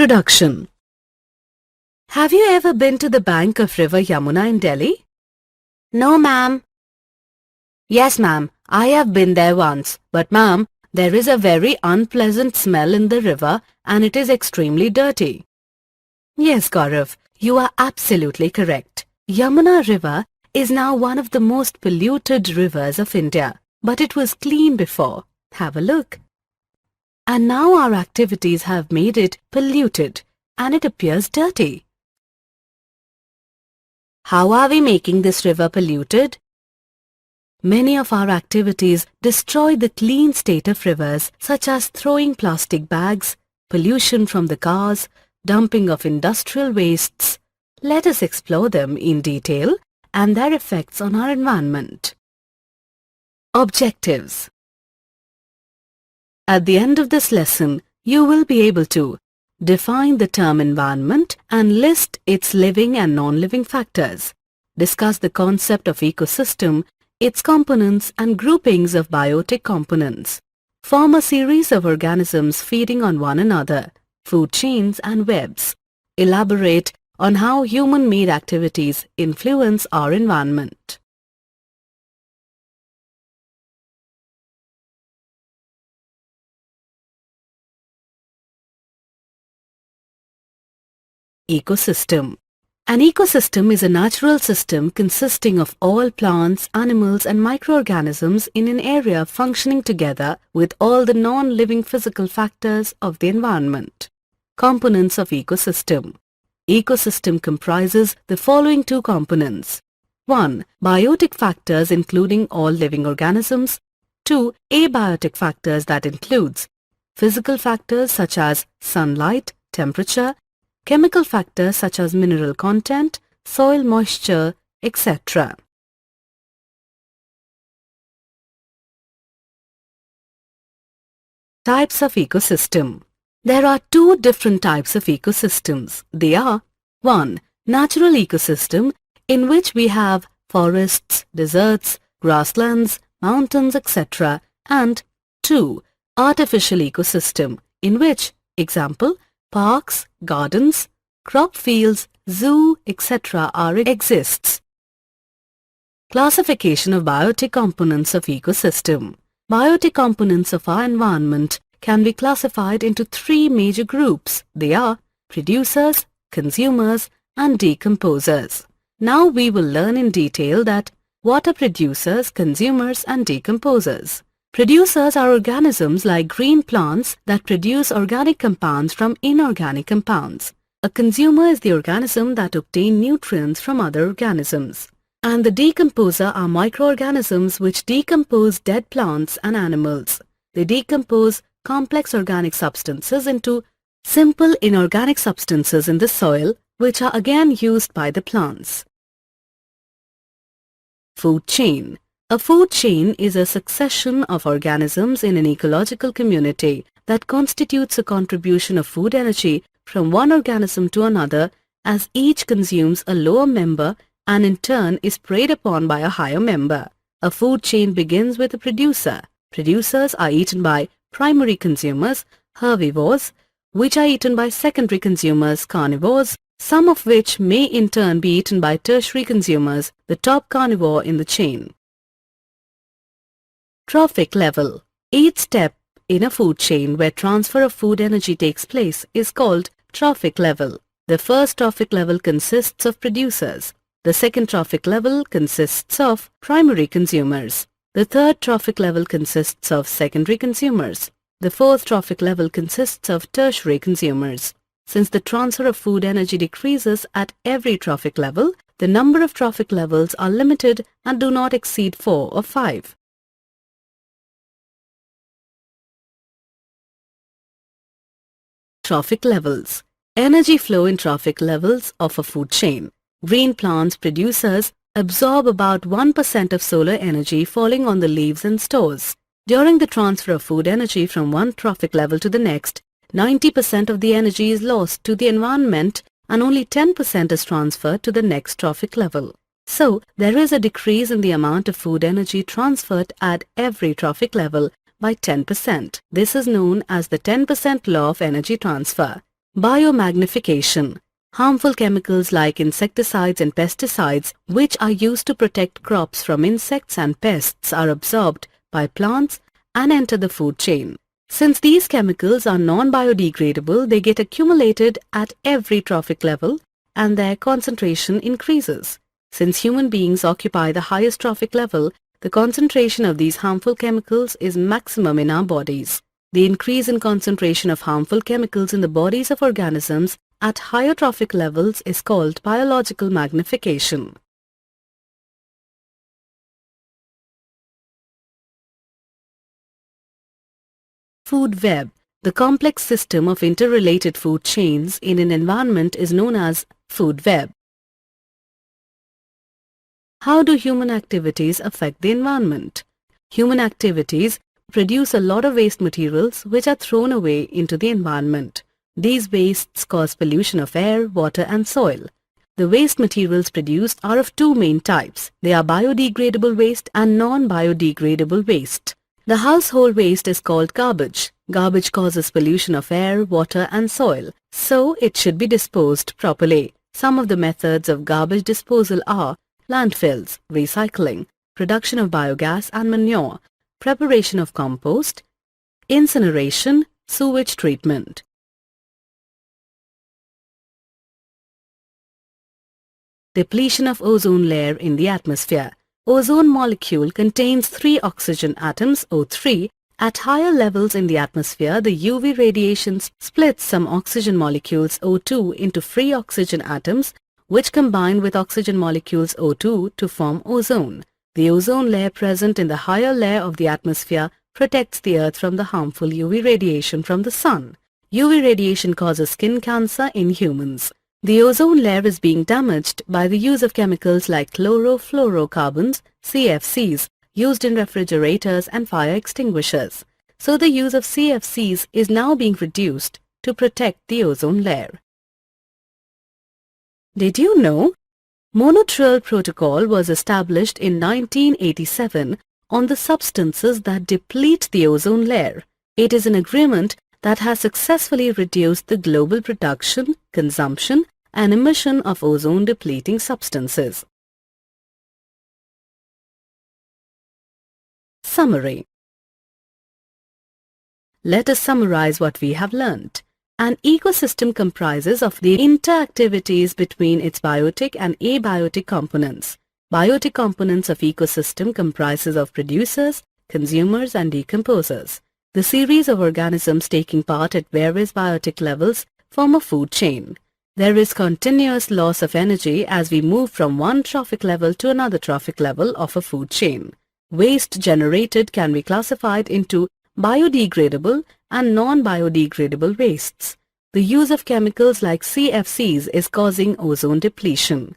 Introduction. Have you ever been to the bank of River Yamuna in Delhi? No, ma'am. Yes, ma'am. I have been there once. But ma'am, there is a very unpleasant smell in the river and it is extremely dirty. Yes, Gaurav, you are absolutely correct. Yamuna River is now one of the most polluted rivers of India. But it was clean before. Have a look. And now our activities have made it polluted and it appears dirty. How are we making this river polluted? Many of our activities destroy the clean state of rivers, such as throwing plastic bags, pollution from the cars, dumping of industrial wastes. Let us explore them in detail and their effects on our environment. Objectives. At the end of this lesson, you will be able to define the term environment and list its living and non-living factors. Discuss the concept of ecosystem, its components and groupings of biotic components. Form a series of organisms feeding on one another, food chains and webs. Elaborate on how human-made activities influence our environment. Ecosystem. An ecosystem is a natural system consisting of all plants, animals and microorganisms in an area functioning together with all the non-living physical factors of the environment. Components of ecosystem. Ecosystem comprises the following two components. 1. Biotic factors including all living organisms. 2. Abiotic factors that includes physical factors such as sunlight, temperature, chemical factors such as mineral content, soil moisture, etc. Types of ecosystem. There are two different types of ecosystems. They are 1. Natural ecosystem, in which we have forests, deserts, grasslands, mountains, etc. and 2. Artificial ecosystem, in which, example, parks, gardens, crop fields, zoo, etc. exists. Classification of biotic components of ecosystem. Biotic components of our environment can be classified into three major groups. They are producers, consumers, and decomposers. Now we will learn in detail that what are producers, consumers, and decomposers. Producers are organisms like green plants that produce organic compounds from inorganic compounds. A consumer is the organism that obtains nutrients from other organisms. And the decomposer are microorganisms which decompose dead plants and animals. They decompose complex organic substances into simple inorganic substances in the soil, which are again used by the plants. Food chain. A food chain is a succession of organisms in an ecological community that constitutes a contribution of food energy from one organism to another as each consumes a lower member and in turn is preyed upon by a higher member. A food chain begins with a producer. Producers are eaten by primary consumers, herbivores, which are eaten by secondary consumers, carnivores, some of which may in turn be eaten by tertiary consumers, the top carnivore in the chain. Trophic level. Each step in a food chain where transfer of food energy takes place is called trophic level. The first trophic level consists of producers. The second trophic level consists of primary consumers. The third trophic level consists of secondary consumers. The fourth trophic level consists of tertiary consumers. Since the transfer of food energy decreases at every trophic level, the number of trophic levels are limited and do not exceed 4 or 5. Trophic levels. Energy flow in trophic levels of a food chain. Green plants producers absorb about 1% of solar energy falling on the leaves and stores. During the transfer of food energy from one trophic level to the next, 90% of the energy is lost to the environment and only 10% is transferred to the next trophic level. So, there is a decrease in the amount of food energy transferred at every trophic level by 10%. This is known as the 10% law of energy transfer. Biomagnification. Harmful chemicals like insecticides and pesticides, which are used to protect crops from insects and pests, are absorbed by plants and enter the food chain. Since these chemicals are non-biodegradable, they get accumulated at every trophic level and their concentration increases. Since human beings occupy the highest trophic level, the concentration of these harmful chemicals is maximum in our bodies. The increase in concentration of harmful chemicals in the bodies of organisms at higher trophic levels is called biological magnification. Food web. The complex system of interrelated food chains in an environment is known as food web. How do human activities affect the environment? Human activities produce a lot of waste materials which are thrown away into the environment. These wastes cause pollution of air, water and soil. The waste materials produced are of two main types. They are biodegradable waste and non-biodegradable waste. The household waste is called garbage. Garbage causes pollution of air, water and soil, so it should be disposed properly. Some of the methods of garbage disposal are landfills, recycling, production of biogas and manure, preparation of compost, incineration, sewage treatment. Depletion of ozone layer in the atmosphere. Ozone molecule contains 3 oxygen atoms, O3. At higher levels in the atmosphere, the UV radiation splits some oxygen molecules O2 into free oxygen atoms, which combine with oxygen molecules O2 to form ozone. The ozone layer present in the higher layer of the atmosphere protects the Earth from the harmful UV radiation from the sun. UV radiation causes skin cancer in humans. The ozone layer is being damaged by the use of chemicals like chlorofluorocarbons, CFCs, used in refrigerators and fire extinguishers. So the use of CFCs is now being reduced to protect the ozone layer. Did you know? Montreal Protocol was established in 1987 on the substances that deplete the ozone layer. It is an agreement that has successfully reduced the global production, consumption and emission of ozone-depleting substances. Summary. Let us summarize what we have learnt. An ecosystem comprises of the interactivities between its biotic and abiotic components. Biotic components of ecosystem comprises of producers, consumers and decomposers. The series of organisms taking part at various biotic levels form a food chain. There is continuous loss of energy as we move from one trophic level to another trophic level of a food chain. Waste generated can be classified into biodegradable and non-biodegradable wastes. The use of chemicals like CFCs is causing ozone depletion.